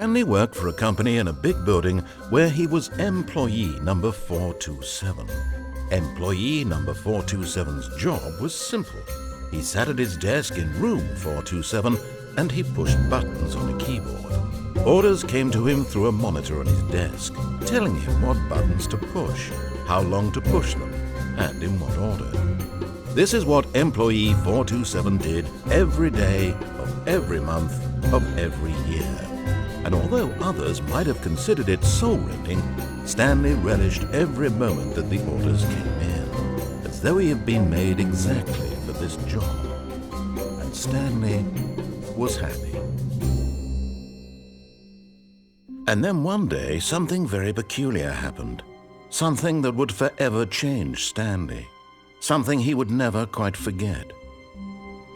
Stanley worked for a company in a big building where he was employee number 427. Employee number 427's job was simple. He sat at his desk in room 427 and he pushed buttons on a keyboard. Orders came to him through a monitor on his desk, telling him what buttons to push, how long to push them, and in what order. This is what employee 427 did every day of every month of every year. And although others might have considered it soul-rending, Stanley relished every moment that the orders came in, as though he had been made exactly for this job. And Stanley was happy. And then one day, something very peculiar happened. Something that would forever change Stanley. Something he would never quite forget.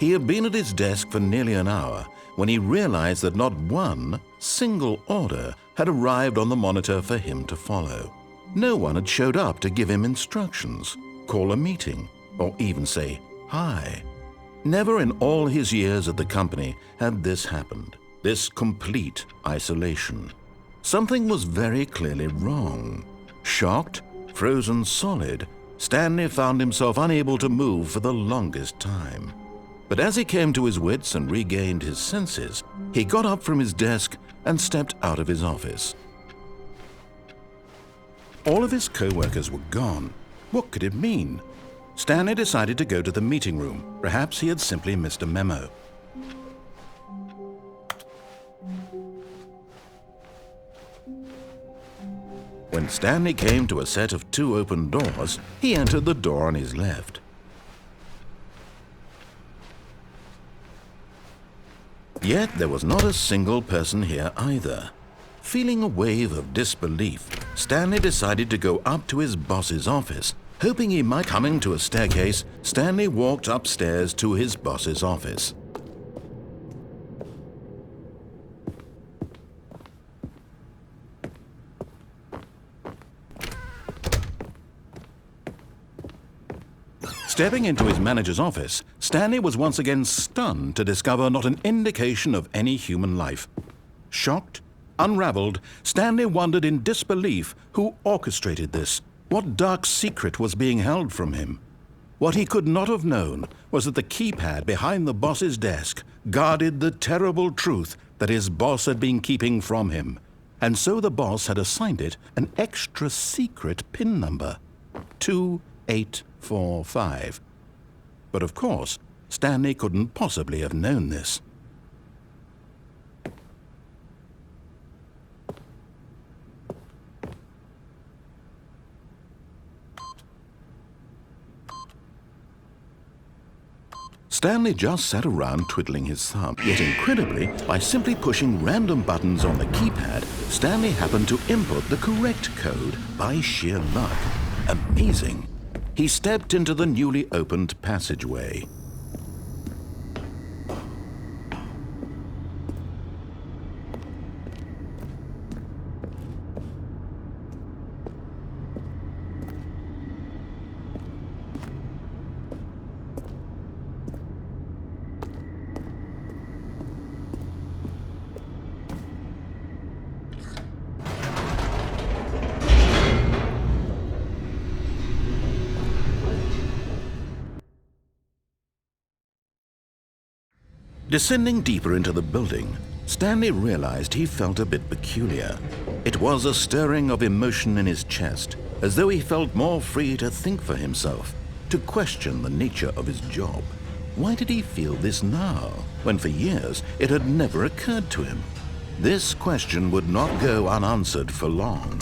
He had been at his desk for nearly an hour when he realized that not one single order had arrived on the monitor for him to follow. No one had showed up to give him instructions, call a meeting, or even say hi. Never in all his years at the company had this happened, this complete isolation. Something was very clearly wrong. Shocked, frozen solid, Stanley found himself unable to move for the longest time. But as he came to his wits and regained his senses, he got up from his desk and stepped out of his office. All of his co-workers were gone. What could it mean? Stanley decided to go to the meeting room. Perhaps he had simply missed a memo. When Stanley came to a set of 2 open doors, he entered the door on his left. Yet there was not a single person here either. Feeling a wave of disbelief, Stanley decided to go up to his boss's office. Hoping he might coming to a staircase, Stanley walked upstairs to his boss's office. Stepping into his manager's office, Stanley was once again stunned to discover not an indication of any human life. Shocked, unraveled, Stanley wondered in disbelief who orchestrated this. What dark secret was being held from him? What he could not have known was that the keypad behind the boss's desk guarded the terrible truth that his boss had been keeping from him. And so the boss had assigned it an extra secret PIN number, 2845. But of course, Stanley couldn't possibly have known this. Stanley just sat around twiddling his thumb. Yet incredibly, by simply pushing random buttons on the keypad, Stanley happened to input the correct code by sheer luck. Amazing. He stepped into the newly opened passageway. Descending deeper into the building, Stanley realized he felt a bit peculiar. It was a stirring of emotion in his chest, as though he felt more free to think for himself, to question the nature of his job. Why did he feel this now, when for years it had never occurred to him? This question would not go unanswered for long.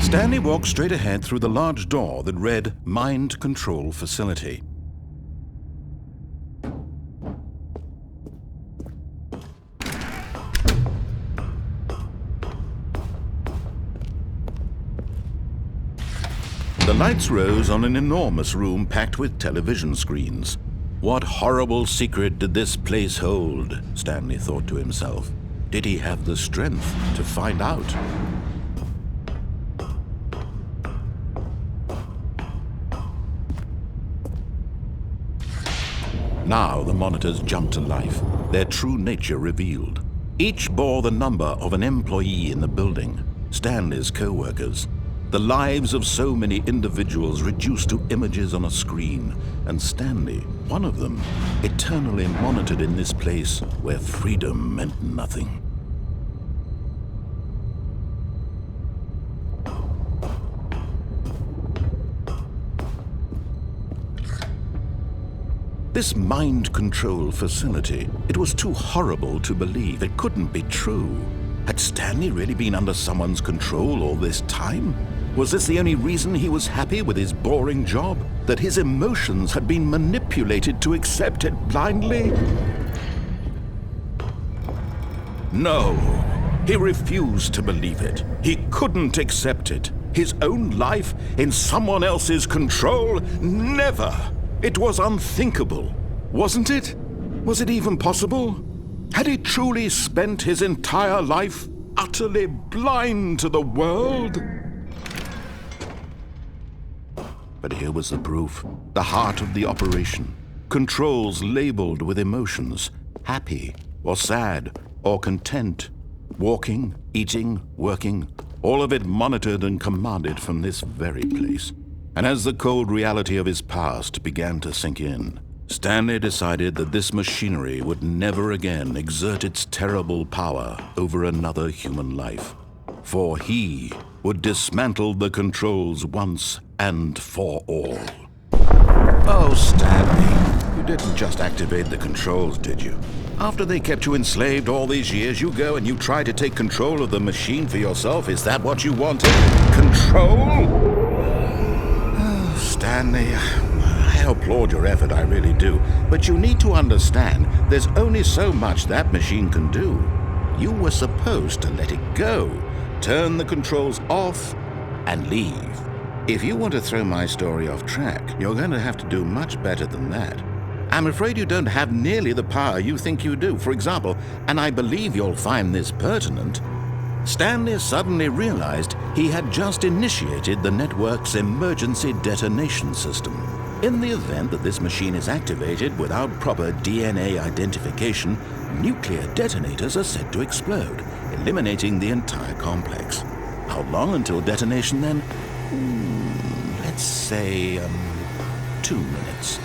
Stanley walked straight ahead through the large door that read Mind Control Facility. The lights rose on an enormous room packed with television screens. What horrible secret did this place hold? Stanley thought to himself. Did he have the strength to find out? Now the monitors jumped to life, their true nature revealed. Each bore the number of an employee in the building, Stanley's co-workers. The lives of so many individuals reduced to images on a screen, and Stanley, one of them, eternally monitored in this place where freedom meant nothing. This mind control facility, it was too horrible to believe. It couldn't be true. Had Stanley really been under someone's control all this time? Was this the only reason he was happy with his boring job? That his emotions had been manipulated to accept it blindly? No, he refused to believe it. He couldn't accept it. His own life in someone else's control? Never! It was unthinkable, wasn't it? Was it even possible? Had he truly spent his entire life utterly blind to the world? But here was the proof, the heart of the operation. Controls labeled with emotions, happy or sad or content. Walking, eating, working, all of it monitored and commanded from this very place. And as the cold reality of his past began to sink in, Stanley decided that this machinery would never again exert its terrible power over another human life. For he would dismantle the controls once and for all. Oh, Stanley, you didn't just activate the controls, did you? After they kept you enslaved all these years, you go and you try to take control of the machine for yourself? Is that what you wanted? Control? Stanley, I applaud your effort, I really do. But you need to understand, there's only so much that machine can do. You were supposed to let it go, turn the controls off, and leave. If you want to throw my story off track, you're going to have to do much better than that. I'm afraid you don't have nearly the power you think you do. For example, and I believe you'll find this pertinent, Stanley suddenly realized he had just initiated the network's emergency detonation system. In the event that this machine is activated without proper DNA identification, nuclear detonators are said to explode, eliminating the entire complex. How long until detonation then? Let's say, 2 minutes.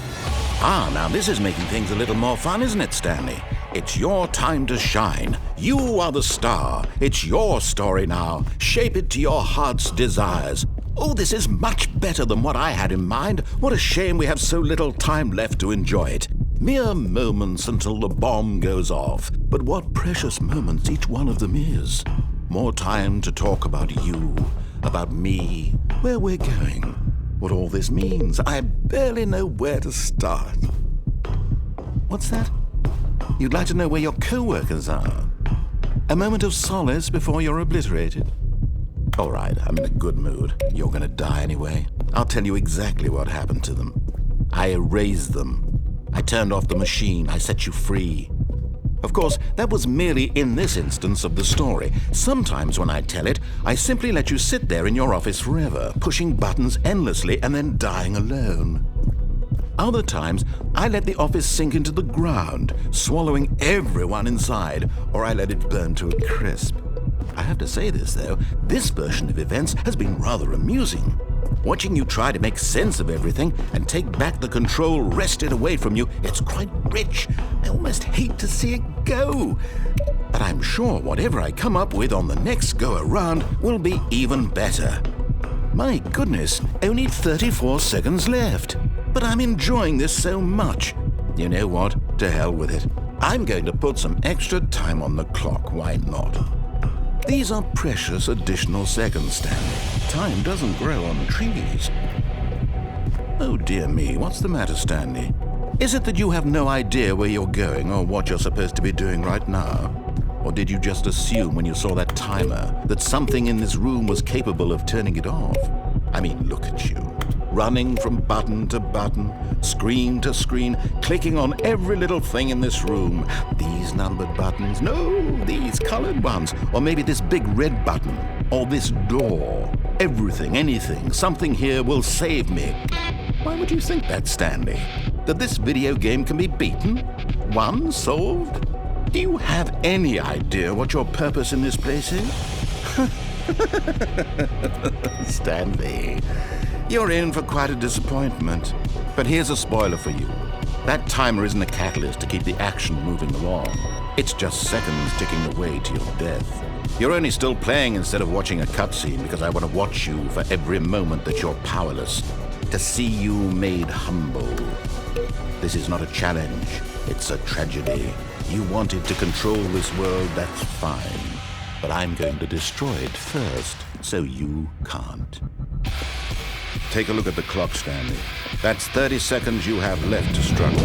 Now this is making things a little more fun, isn't it, Stanley? It's your time to shine. You are the star. It's your story now. Shape it to your heart's desires. Oh, this is much better than what I had in mind. What a shame we have so little time left to enjoy it. Mere moments until the bomb goes off. But what precious moments each one of them is. More time to talk about you, about me, where we're going, what all this means. I barely know where to start. What's that? You'd like to know where your co-workers are? A moment of solace before you're obliterated? All right, I'm in a good mood. You're gonna die anyway. I'll tell you exactly what happened to them. I erased them. I turned off the machine. I set you free. Of course, that was merely in this instance of the story. Sometimes when I tell it, I simply let you sit there in your office forever, pushing buttons endlessly and then dying alone. Other times, I let the office sink into the ground, swallowing everyone inside, or I let it burn to a crisp. I have to say this, though, this version of events has been rather amusing. Watching you try to make sense of everything and take back the control wrested away from you, it's quite rich. I almost hate to see it go. But I'm sure whatever I come up with on the next go-around will be even better. My goodness, only 34 seconds left. But I'm enjoying this so much. You know what? To hell with it. I'm going to put some extra time on the clock. Why not? These are precious additional seconds, Stanley. Time doesn't grow on trees. Oh dear me, what's the matter, Stanley? Is it that you have no idea where you're going or what you're supposed to be doing right now? Or did you just assume when you saw that timer that something in this room was capable of turning it off? I mean, look at you. Running from button to button, screen to screen, clicking on every little thing in this room. These numbered buttons, no, these colored ones, or maybe this big red button, or this door. Everything, anything, something here will save me. Why would you think that, Stanley? That this video game can be beaten? Won? Solved? Do you have any idea what your purpose in this place is? Stanley, you're in for quite a disappointment. But here's a spoiler for you. That timer isn't a catalyst to keep the action moving along. It's just seconds ticking away to your death. You're only still playing instead of watching a cutscene because I want to watch you for every moment that you're powerless, to see you made humble. This is not a challenge, it's a tragedy. You wanted to control this world, that's fine. But I'm going to destroy it first, so you can't. Take a look at the clock, Stanley. That's 30 seconds you have left to struggle.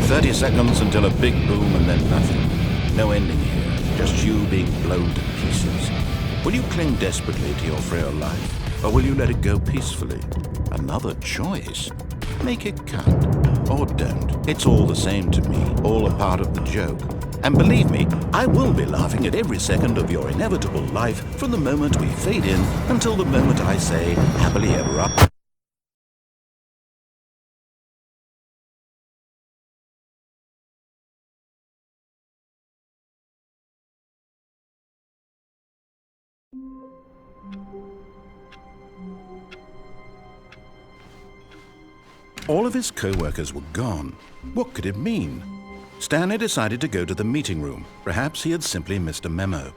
30 seconds until a big boom and then nothing. No ending here, just you being blown to pieces. Will you cling desperately to your frail life, or will you let it go peacefully? Another choice. Make it count, or don't. It's all the same to me, all a part of the joke. And believe me, I will be laughing at every second of your inevitable life from the moment we fade in until the moment I say, happily ever after. All of his co-workers were gone. What could it mean? Stanley decided to go to the meeting room. Perhaps he had simply missed a memo.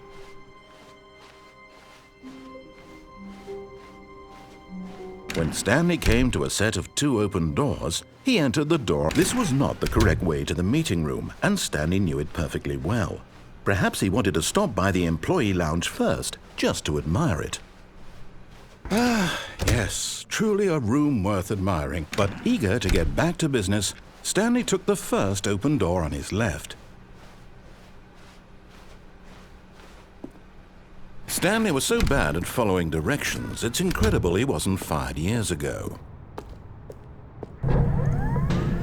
When Stanley came to a set of 2 open doors, he entered the door. This was not the correct way to the meeting room, and Stanley knew it perfectly well. Perhaps he wanted to stop by the employee lounge first, just to admire it. Ah, yes, truly a room worth admiring. But eager to get back to business, Stanley took the first open door on his left. Stanley was so bad at following directions, it's incredible he wasn't fired years ago.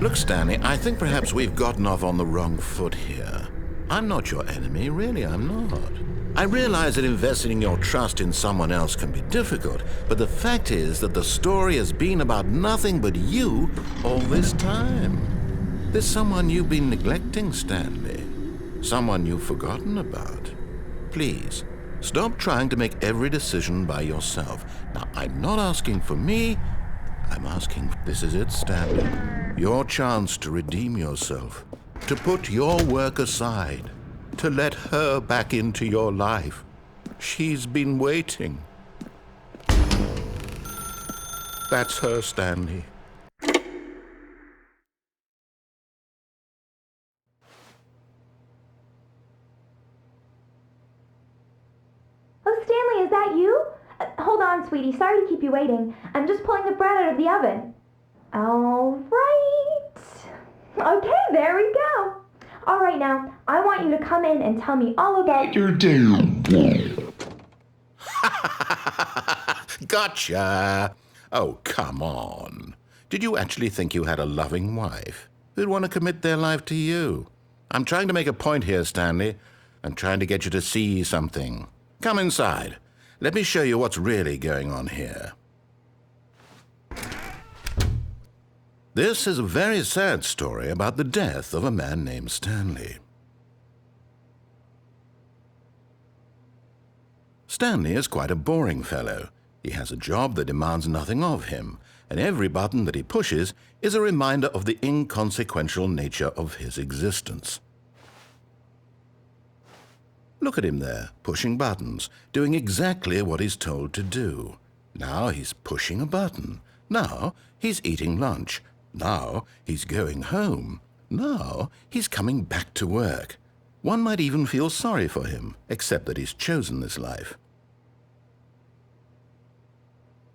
Look, Stanley, I think perhaps we've gotten off on the wrong foot here. I'm not your enemy, really, I'm not. I realize that investing your trust in someone else can be difficult, but the fact is that the story has been about nothing but you all this time. There's someone you've been neglecting, Stanley. Someone you've forgotten about. Please, stop trying to make every decision by yourself. Now, I'm not asking for me, I'm asking, this is it, Stanley. Your chance to redeem yourself, to put your work aside, to let her back into your life. She's been waiting. That's her, Stanley. Oh, Stanley, is that you? Hold on, sweetie. Sorry to keep you waiting. I'm just pulling the bread out of the oven. All right. Okay, there we go. All right, now, I want you to come in and tell me all about your day. Gotcha! Oh, come on. Did you actually think you had a loving wife who'd want to commit their life to you? I'm trying to make a point here, Stanley. I'm trying to get you to see something. Come inside. Let me show you what's really going on here. This is a very sad story about the death of a man named Stanley. Stanley is quite a boring fellow. He has a job that demands nothing of him, and every button that he pushes is a reminder of the inconsequential nature of his existence. Look at him there, pushing buttons, doing exactly what he's told to do. Now he's pushing a button. Now he's eating lunch. Now he's going home. Now he's coming back to work. One might even feel sorry for him, except that he's chosen this life.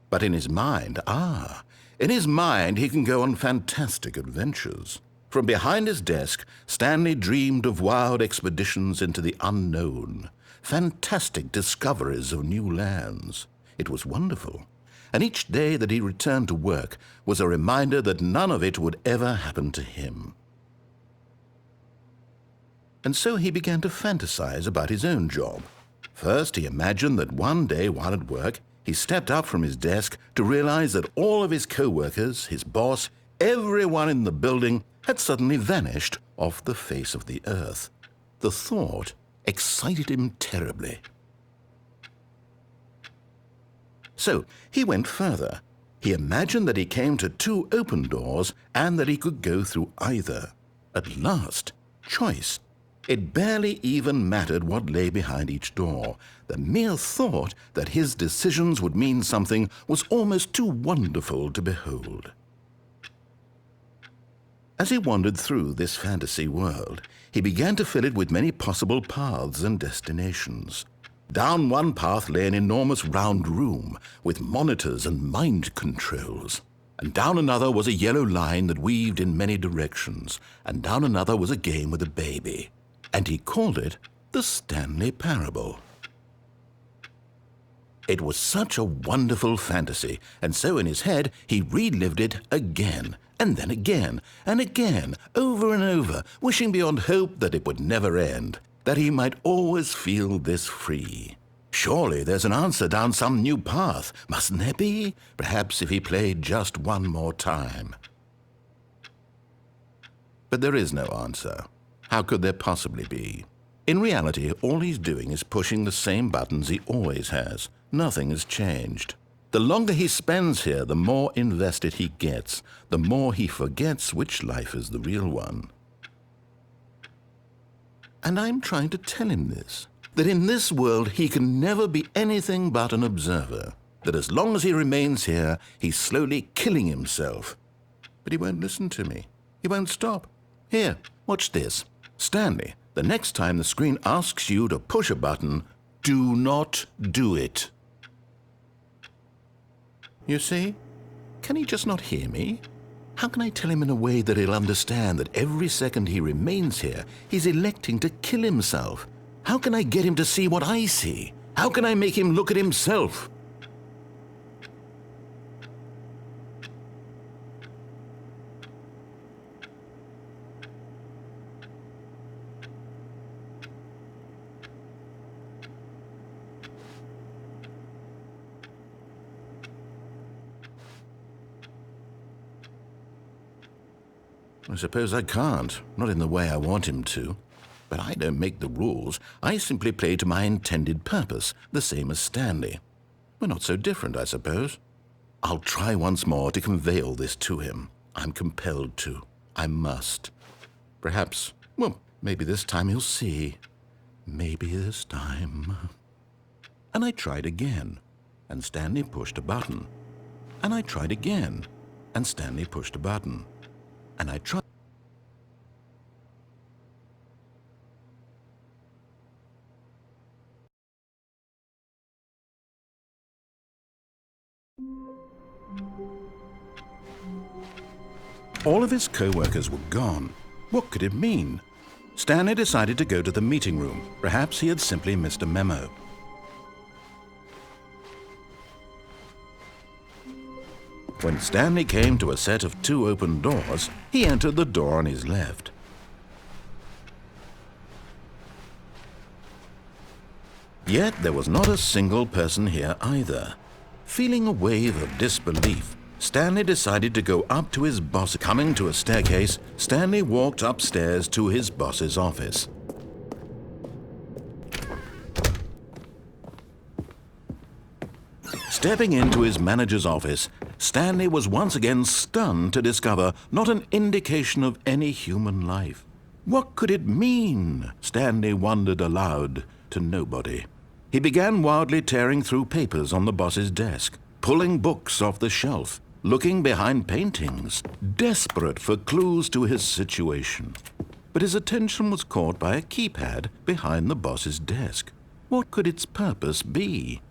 But in his mind, in his mind he can go on fantastic adventures. From behind his desk, Stanley dreamed of wild expeditions into the unknown, fantastic discoveries of new lands. It was wonderful. And each day that he returned to work was a reminder that none of it would ever happen to him. And so he began to fantasize about his own job. First, he imagined that one day while at work, he stepped up from his desk to realize that all of his co-workers, his boss, everyone in the building had suddenly vanished off the face of the earth. The thought excited him terribly. So he went further. He imagined that he came to 2 open doors and that he could go through either. At last, choice. It barely even mattered what lay behind each door. The mere thought that his decisions would mean something was almost too wonderful to behold. As he wandered through this fantasy world, he began to fill it with many possible paths and destinations. Down one path lay an enormous round room with monitors and mind controls. And down another was a yellow line that weaved in many directions. And down another was a game with a baby. And he called it the Stanley Parable. It was such a wonderful fantasy, and so in his head he relived it again, and then again, and again, over and over, wishing beyond hope that it would never end, that he might always feel this free. Surely there's an answer down some new path, mustn't there be? Perhaps if he played just one more time. But there is no answer. How could there possibly be? In reality, all he's doing is pushing the same buttons he always has. Nothing has changed. The longer he spends here, the more invested he gets, the more he forgets which life is the real one. And I'm trying to tell him this, that in this world he can never be anything but an observer, that as long as he remains here, he's slowly killing himself. But he won't listen to me. He won't stop. Here, watch this. Stanley, the next time the screen asks you to push a button, do not do it. You see? Can he just not hear me? How can I tell him in a way that he'll understand that every second he remains here, he's electing to kill himself? How can I get him to see what I see? How can I make him look at himself? I suppose I can't, not in the way I want him to. But I don't make the rules. I simply play to my intended purpose, the same as Stanley. We're not so different, I suppose. I'll try once more to convey all this to him. I'm compelled to. I must. Perhaps, well, maybe this time he'll see. Maybe this time. And I tried again, and Stanley pushed a button. And I tried again, and Stanley pushed a button. And I tried. All of his co-workers were gone. What could it mean? Stanley decided to go to the meeting room. Perhaps he had simply missed a memo. When Stanley came to a set of 2 open doors, he entered the door on his left. Yet there was not a single person here either. Feeling a wave of disbelief, Stanley decided to go up to his boss. Coming to a staircase, Stanley walked upstairs to his boss's office. Stepping into his manager's office, Stanley was once again stunned to discover not an indication of any human life. What could it mean? Stanley wondered aloud to nobody. He began wildly tearing through papers on the boss's desk, pulling books off the shelf, looking behind paintings, desperate for clues to his situation. But his attention was caught by a keypad behind the boss's desk. What could its purpose be?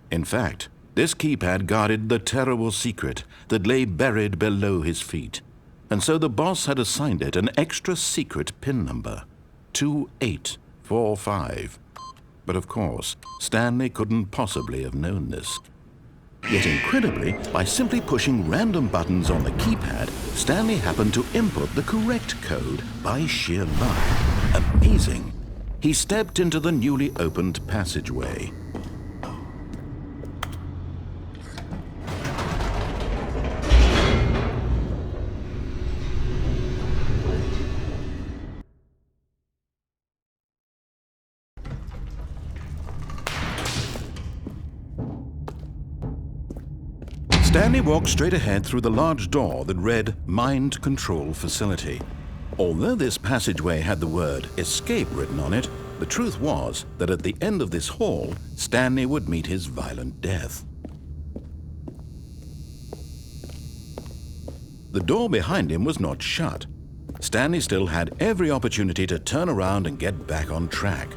In fact, this keypad guarded the terrible secret that lay buried below his feet. And so the boss had assigned it an extra secret PIN number, 2845. But of course, Stanley couldn't possibly have known this. Yet incredibly, by simply pushing random buttons on the keypad, Stanley happened to input the correct code by sheer luck. Amazing. He stepped into the newly opened passageway. Stanley walked straight ahead through the large door that read Mind Control Facility. Although this passageway had the word Escape written on it, the truth was that at the end of this hall, Stanley would meet his violent death. The door behind him was not shut. Stanley still had every opportunity to turn around and get back on track.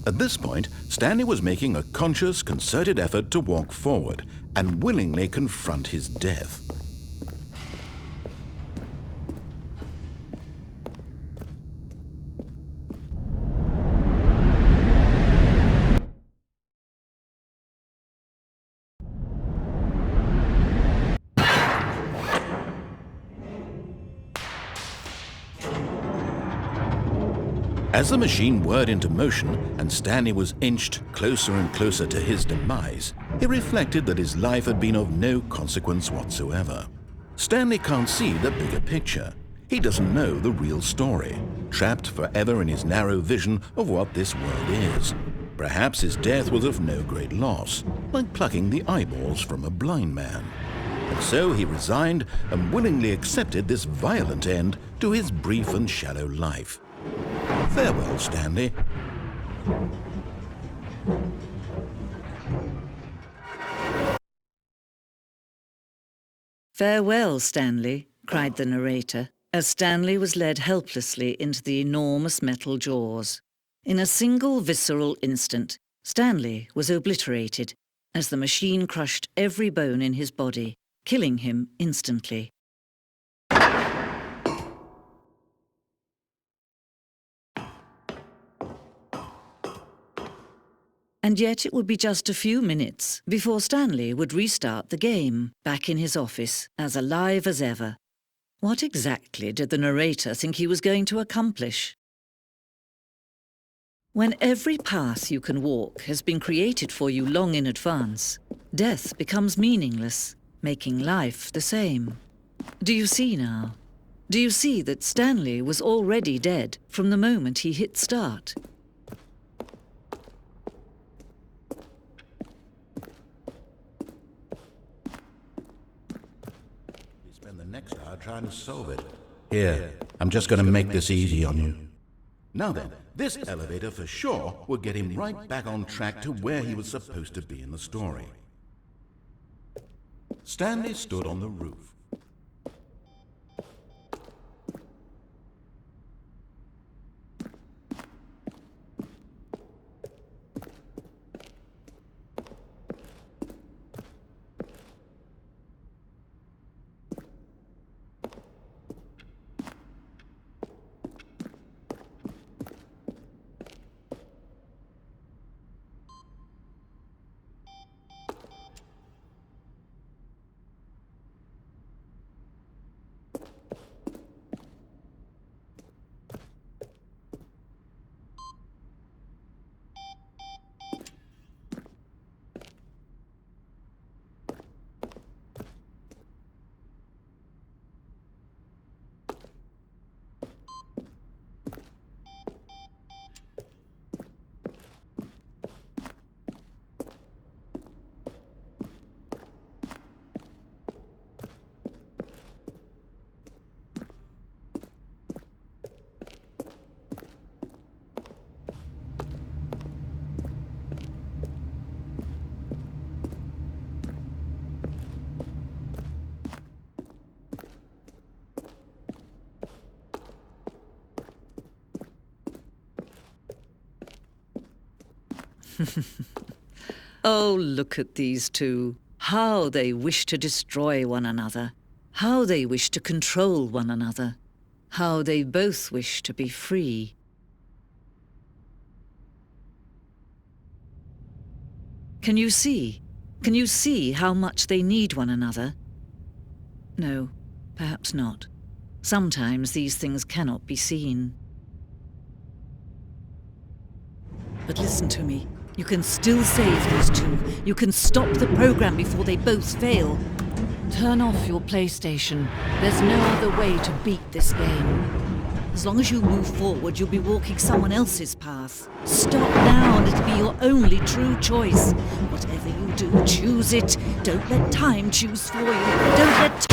At this point, Stanley was making a conscious, concerted effort to walk forward and willingly confront his death. As the machine whirred into motion and Stanley was inched closer and closer to his demise, he reflected that his life had been of no consequence whatsoever. Stanley can't see the bigger picture. He doesn't know the real story, trapped forever in his narrow vision of what this world is. Perhaps his death was of no great loss, like plucking the eyeballs from a blind man. And so he resigned and willingly accepted this violent end to his brief and shallow life. Farewell, Stanley. "Farewell, Stanley," cried the narrator, as Stanley was led helplessly into the enormous metal jaws. In a single visceral instant, Stanley was obliterated as the machine crushed every bone in his body, killing him instantly. And yet it would be just a few minutes before Stanley would restart the game, back in his office, as alive as ever. What exactly did the narrator think he was going to accomplish? When every path you can walk has been created for you long in advance, death becomes meaningless, making life the same. Do you see now? Do you see that Stanley was already dead from the moment he hit start? Next hour trying to solve it. Here, I'm just going to make this easy on you. Now then, this elevator for sure will get him right back on track to where he was supposed to be in the story. Stanley stood on the roof. Oh, look at these two. How they wish to destroy one another. How they wish to control one another. How they both wish to be free. Can you see? Can you see how much they need one another? No, perhaps not. Sometimes these things cannot be seen. But listen to me. You can still save these two. You can stop the program before they both fail. Turn off your PlayStation. There's no other way to beat this game. As long as you move forward, you'll be walking someone else's path. Stop now and it'll be your only true choice. Whatever you do, choose it. Don't let time choose for you. Don't let...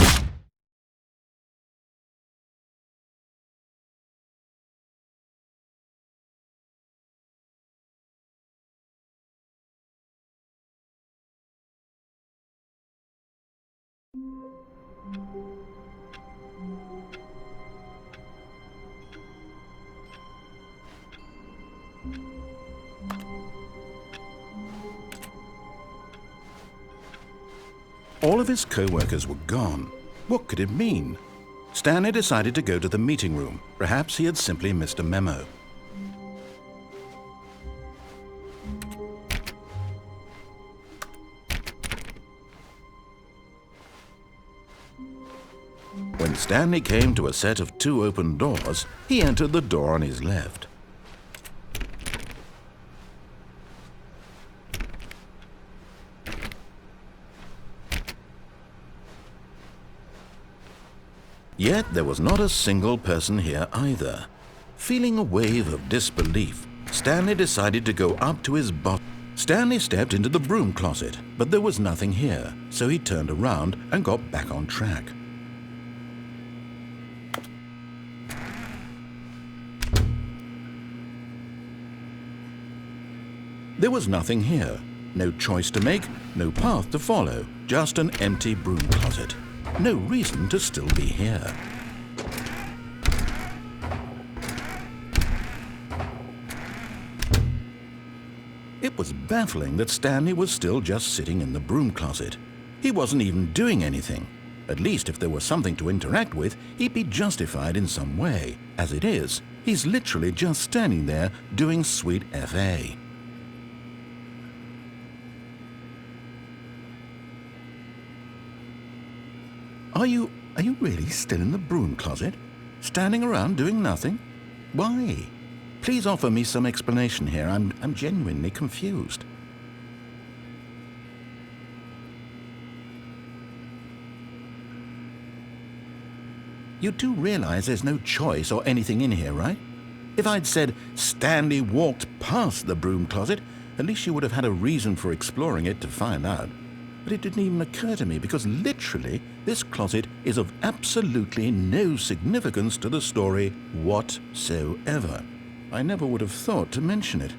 All of his co-workers were gone. What could it mean? Stanley decided to go to the meeting room. Perhaps he had simply missed a memo. When Stanley came to a set of 2 open doors, he entered the door on his left. Yet there was not a single person here either. Feeling a wave of disbelief, Stanley decided to go up to his boss. Stanley stepped into the broom closet, but there was nothing here, so he turned around and got back on track. There was nothing here. No choice to make, no path to follow, just an empty broom closet. No reason to still be here. It was baffling that Stanley was still just sitting in the broom closet. He wasn't even doing anything. At least if there was something to interact with, he'd be justified in some way. As it is, he's literally just standing there doing sweet FA. Are you really still in the broom closet? Standing around doing nothing? Why? Please offer me some explanation here. I'm genuinely confused. You do realize there's no choice or anything in here, right? If I'd said Stanley walked past the broom closet, at least you would have had a reason for exploring it to find out. But it didn't even occur to me because literally this closet is of absolutely no significance to the story whatsoever. I never would have thought to mention it.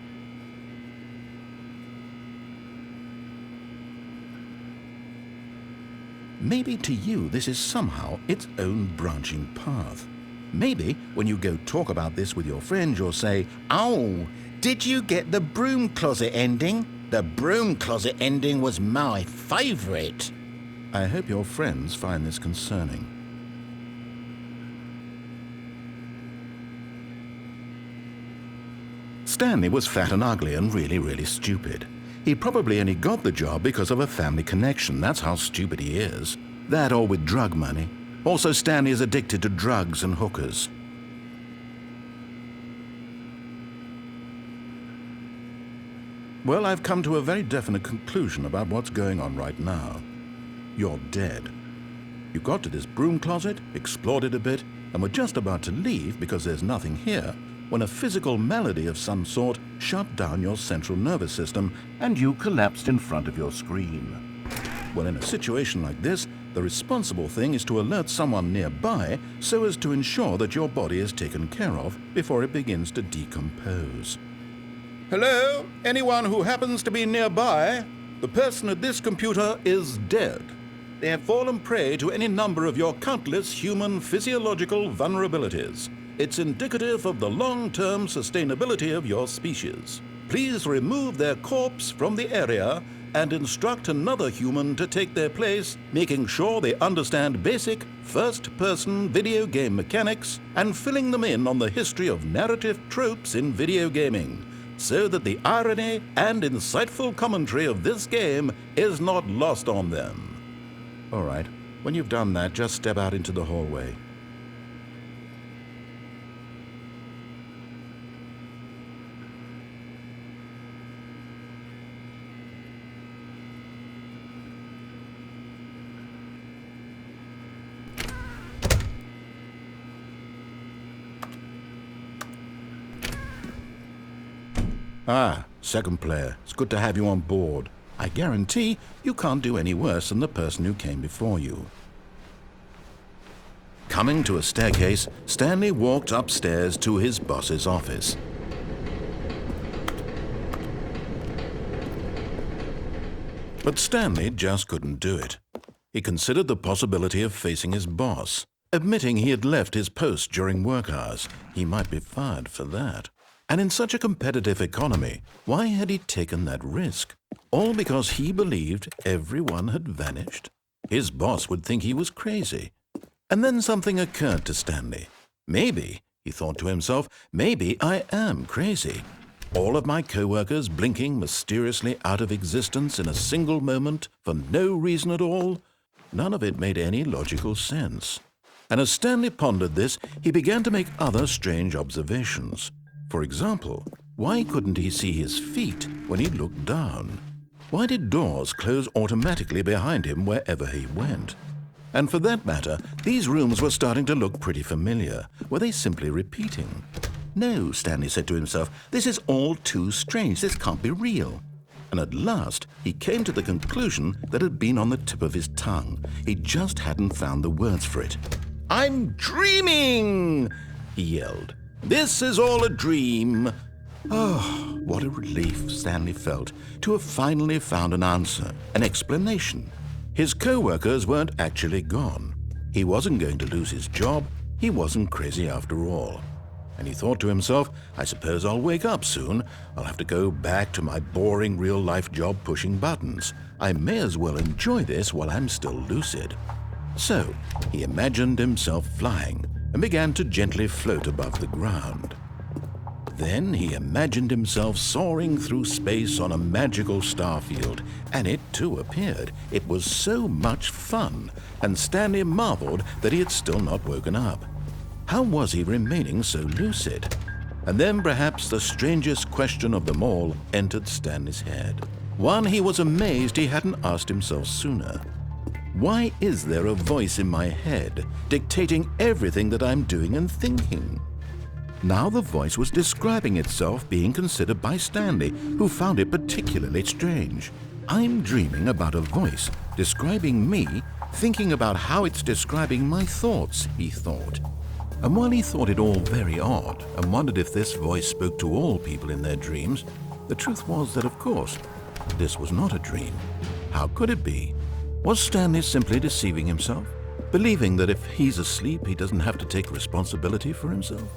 Maybe to you this is somehow its own branching path. Maybe when you go talk about this with your friends you'll say, "Oh, did you get the broom closet ending? The broom closet ending was my favorite." I hope your friends find this concerning. Stanley was fat and ugly and really stupid. He probably only got the job because of a family connection. That's how stupid he is. That or with drug money. Also, Stanley is addicted to drugs and hookers. Well, I've come to a very definite conclusion about what's going on right now. You're dead. You got to this broom closet, explored it a bit, and were just about to leave because there's nothing here, when a physical malady of some sort shut down your central nervous system and you collapsed in front of your screen. Well, in a situation like this, the responsible thing is to alert someone nearby so as to ensure that your body is taken care of before it begins to decompose. Hello? Anyone who happens to be nearby? The person at this computer is dead. They have fallen prey to any number of your countless human physiological vulnerabilities. It's indicative of the long-term sustainability of your species. Please remove their corpse from the area and instruct another human to take their place, making sure they understand basic first-person video game mechanics and filling them in on the history of narrative tropes in video gaming, so that the irony and insightful commentary of this game is not lost on them. All right, when you've done that, just step out into the hallway. Ah, second player, it's good to have you on board. I guarantee you can't do any worse than the person who came before you. Coming to a staircase, Stanley walked upstairs to his boss's office. But Stanley just couldn't do it. He considered the possibility of facing his boss, admitting he had left his post during work hours. He might be fired for that. And in such a competitive economy, why had he taken that risk? All because he believed everyone had vanished? His boss would think he was crazy. And then something occurred to Stanley. Maybe, he thought to himself, maybe I am crazy. All of my co-workers blinking mysteriously out of existence in a single moment for no reason at all? None of it made any logical sense. And as Stanley pondered this, he began to make other strange observations. For example, why couldn't he see his feet when he looked down? Why did doors close automatically behind him wherever he went? And for that matter, these rooms were starting to look pretty familiar. Were they simply repeating? No, Stanley said to himself, this is all too strange. This can't be real. And at last, he came to the conclusion that had been on the tip of his tongue. He just hadn't found the words for it. "I'm dreaming!" he yelled. "This is all a dream." Oh, what a relief Stanley felt to have finally found an answer, an explanation. His co-workers weren't actually gone. He wasn't going to lose his job. He wasn't crazy after all. And he thought to himself, I suppose I'll wake up soon. I'll have to go back to my boring real-life job pushing buttons. I may as well enjoy this while I'm still lucid. So he imagined himself flying and began to gently float above the ground. Then he imagined himself soaring through space on a magical starfield, and it too appeared. It was so much fun, and Stanley marveled that he had still not woken up. How was he remaining so lucid? And then perhaps the strangest question of them all entered Stanley's head. One he was amazed he hadn't asked himself sooner. Why is there a voice in my head dictating everything that I'm doing and thinking? Now the voice was describing itself being considered by Stanley, who found it particularly strange. I'm dreaming about a voice describing me, thinking about how it's describing my thoughts, he thought. And while he thought it all very odd and wondered if this voice spoke to all people in their dreams, the truth was that, of course, this was not a dream. How could it be? Was Stanley simply deceiving himself, believing that if he's asleep, he doesn't have to take responsibility for himself?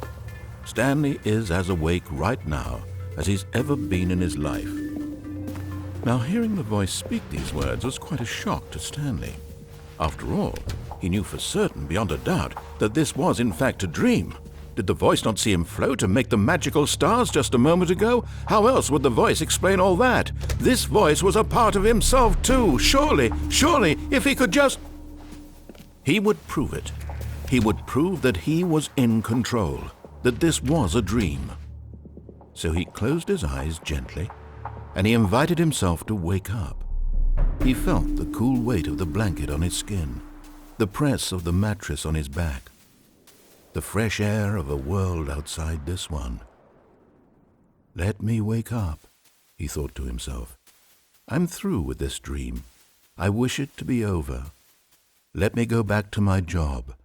Stanley is as awake right now as he's ever been in his life. Now, hearing the voice speak these words was quite a shock to Stanley. After all, he knew for certain, beyond a doubt, that this was in fact a dream. Did the voice not see him float and make the magical stars just a moment ago? How else would the voice explain all that? This voice was a part of himself too. Surely, if he could just... He would prove it. He would prove that he was in control, that this was a dream. So he closed his eyes gently, and he invited himself to wake up. He felt the cool weight of the blanket on his skin, the press of the mattress on his back, the fresh air of a world outside this one. Let me wake up, he thought to himself. I'm through with this dream. I wish it to be over. Let me go back to my job.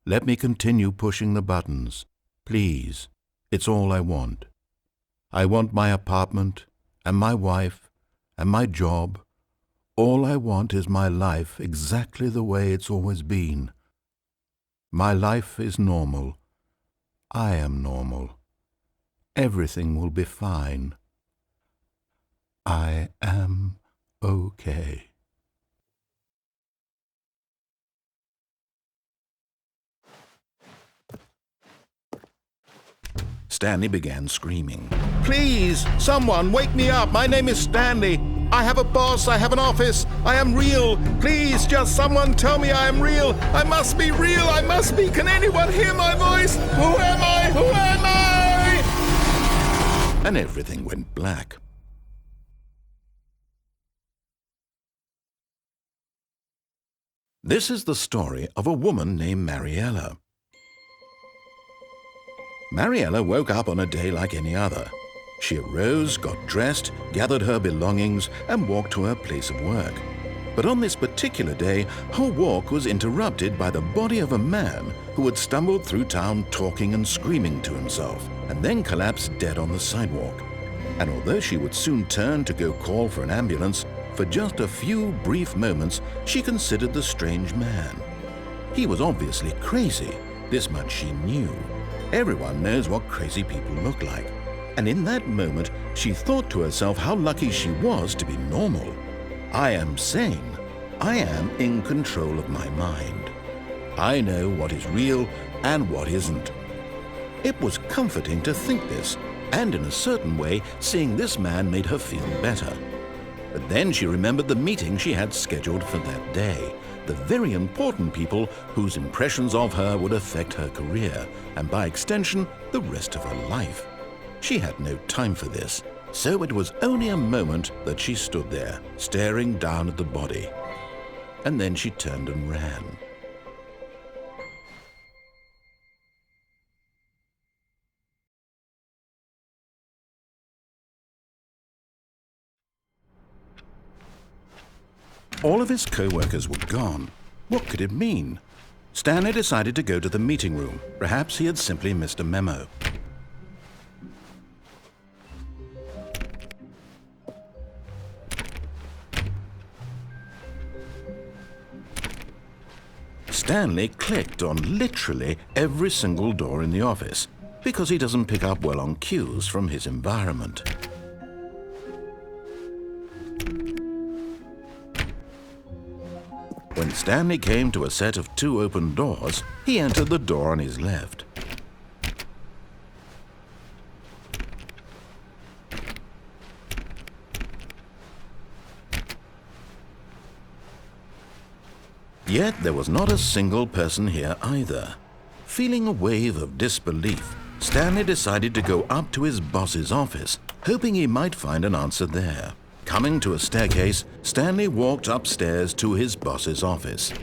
Let me continue pushing the buttons. Please, it's all I want. I want my apartment and my wife and my job. All I want is my life exactly the way it's always been. My life is normal. I am normal. Everything will be fine. I am okay. Stanley began screaming. Please, someone, wake me up. My name is Stanley. I have a boss. I have an office. I am real. Please, just someone tell me I am real. I must be real. I must be. Can anyone hear my voice? Who am I? Who am I? And everything went black. This is the story of a woman named Mariella. Mariella woke up on a day like any other. She arose, got dressed, gathered her belongings, and walked to her place of work. But on this particular day, her walk was interrupted by the body of a man who had stumbled through town talking and screaming to himself, and then collapsed dead on the sidewalk. And although she would soon turn to go call for an ambulance, for just a few brief moments she considered the strange man. He was obviously crazy, this much she knew. Everyone knows what crazy people look like. And in that moment, she thought to herself how lucky she was to be normal. I am sane. I am in control of my mind. I know what is real and what isn't. It was comforting to think this, and in a certain way, seeing this man made her feel better. But then she remembered the meeting she had scheduled for that day, the very important people whose impressions of her would affect her career, and by extension, the rest of her life. She had no time for this, so it was only a moment that she stood there, staring down at the body. And then she turned and ran. All of his co-workers were gone. What could it mean? Stanley decided to go to the meeting room. Perhaps he had simply missed a memo. Stanley clicked on literally every single door in the office because he doesn't pick up well on cues from his environment. When Stanley came to a set of 2 open doors, he entered the door on his left. Yet there was not a single person here either. Feeling a wave of disbelief, Stanley decided to go up to his boss's office, hoping he might find an answer there. Coming to a staircase, Stanley walked upstairs to his boss's office.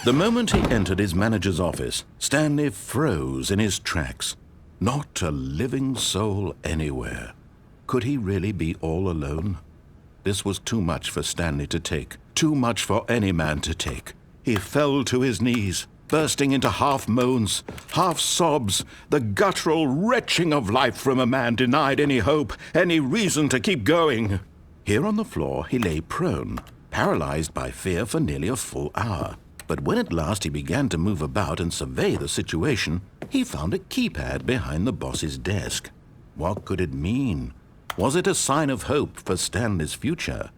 The moment he entered his manager's office, Stanley froze in his tracks. Not a living soul anywhere. Could he really be all alone? This was too much for Stanley to take, too much for any man to take. He fell to his knees, bursting into half moans, half sobs, the guttural retching of life from a man denied any hope, any reason to keep going. Here on the floor he lay prone, paralyzed by fear for nearly a full hour. But when at last he began to move about and survey the situation, he found a keypad behind the boss's desk. What could it mean? Was it a sign of hope for Stanley's future?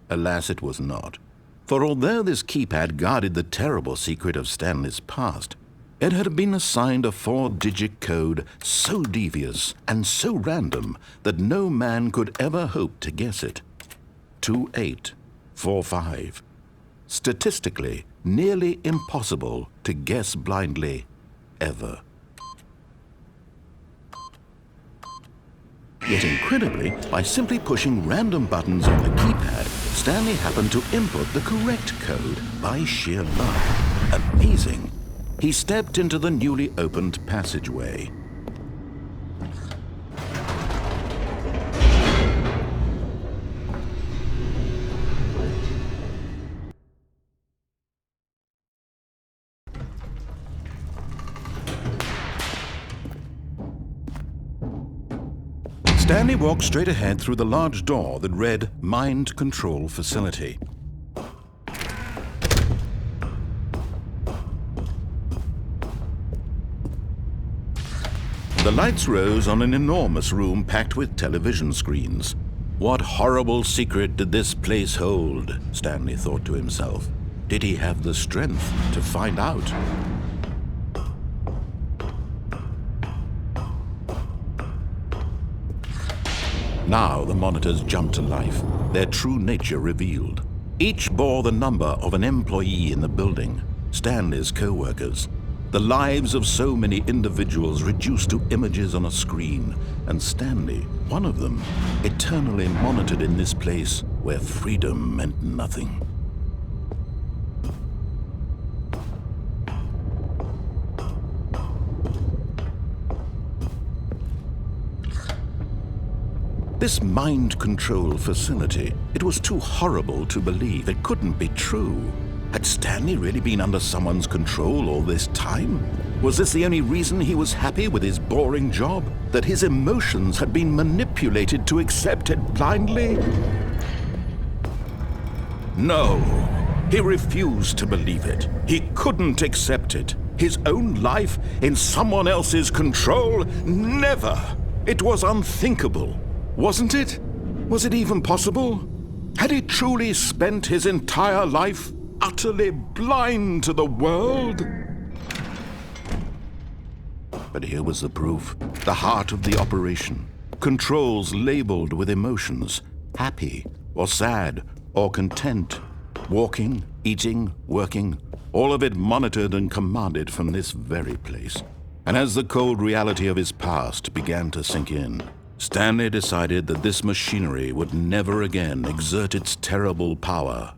Alas, it was not. For although this keypad guarded the terrible secret of Stanley's past, it had been assigned a 4-digit code so devious and so random that no man could ever hope to guess it. 2845. Statistically, nearly impossible to guess blindly, ever. Yet incredibly, by simply pushing random buttons on the keypad, Stanley happened to input the correct code by sheer luck. Amazing. He stepped into the newly opened passageway. Stanley walked straight ahead through the large door that read Mind Control Facility. The lights rose on an enormous room packed with television screens. What horrible secret did this place hold? Stanley thought to himself. Did he have the strength to find out? Now the monitors jumped to life, their true nature revealed. Each bore the number of an employee in the building, Stanley's co-workers. The lives of so many individuals reduced to images on a screen, and Stanley, one of them, eternally monitored in this place where freedom meant nothing. This mind control facility, it was too horrible to believe. It couldn't be true. Had Stanley really been under someone's control all this time? Was this the only reason he was happy with his boring job? That his emotions had been manipulated to accept it blindly? No, he refused to believe it. He couldn't accept it. His own life in someone else's control? Never! It was unthinkable. Wasn't it? Was it even possible? Had he truly spent his entire life utterly blind to the world? But here was the proof, the heart of the operation. Controls labeled with emotions, happy or sad or content, walking, eating, working, all of it monitored and commanded from this very place. And as the cold reality of his past began to sink in, Stanley decided that this machinery would never again exert its terrible power.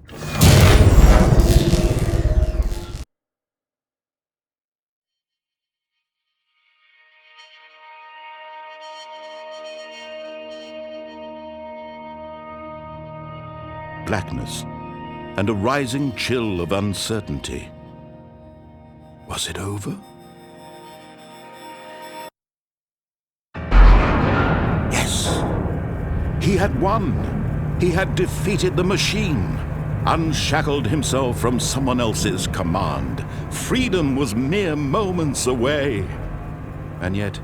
Blackness and a rising chill of uncertainty. Was it over? He had won. He had defeated the machine, unshackled himself from someone else's command. Freedom was mere moments away. And yet,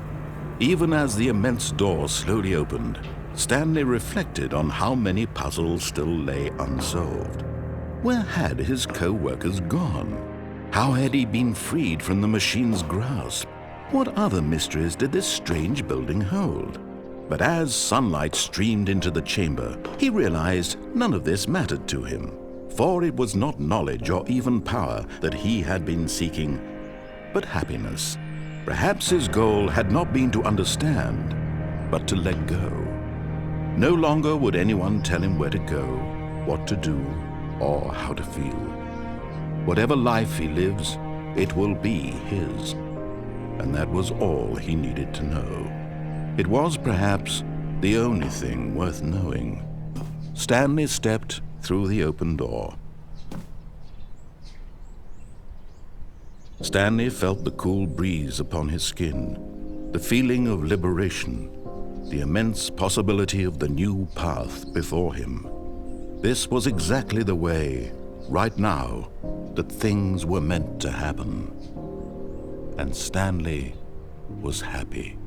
even as the immense door slowly opened, Stanley reflected on how many puzzles still lay unsolved. Where had his co-workers gone? How had he been freed from the machine's grasp? What other mysteries did this strange building hold? But as sunlight streamed into the chamber, he realized none of this mattered to him, for it was not knowledge or even power that he had been seeking, but happiness. Perhaps his goal had not been to understand, but to let go. No longer would anyone tell him where to go, what to do, or how to feel. Whatever life he lives, it will be his. And that was all he needed to know. It was perhaps the only thing worth knowing. Stanley stepped through the open door. Stanley felt the cool breeze upon his skin, the feeling of liberation, the immense possibility of the new path before him. This was exactly the way, right now, that things were meant to happen. And Stanley was happy.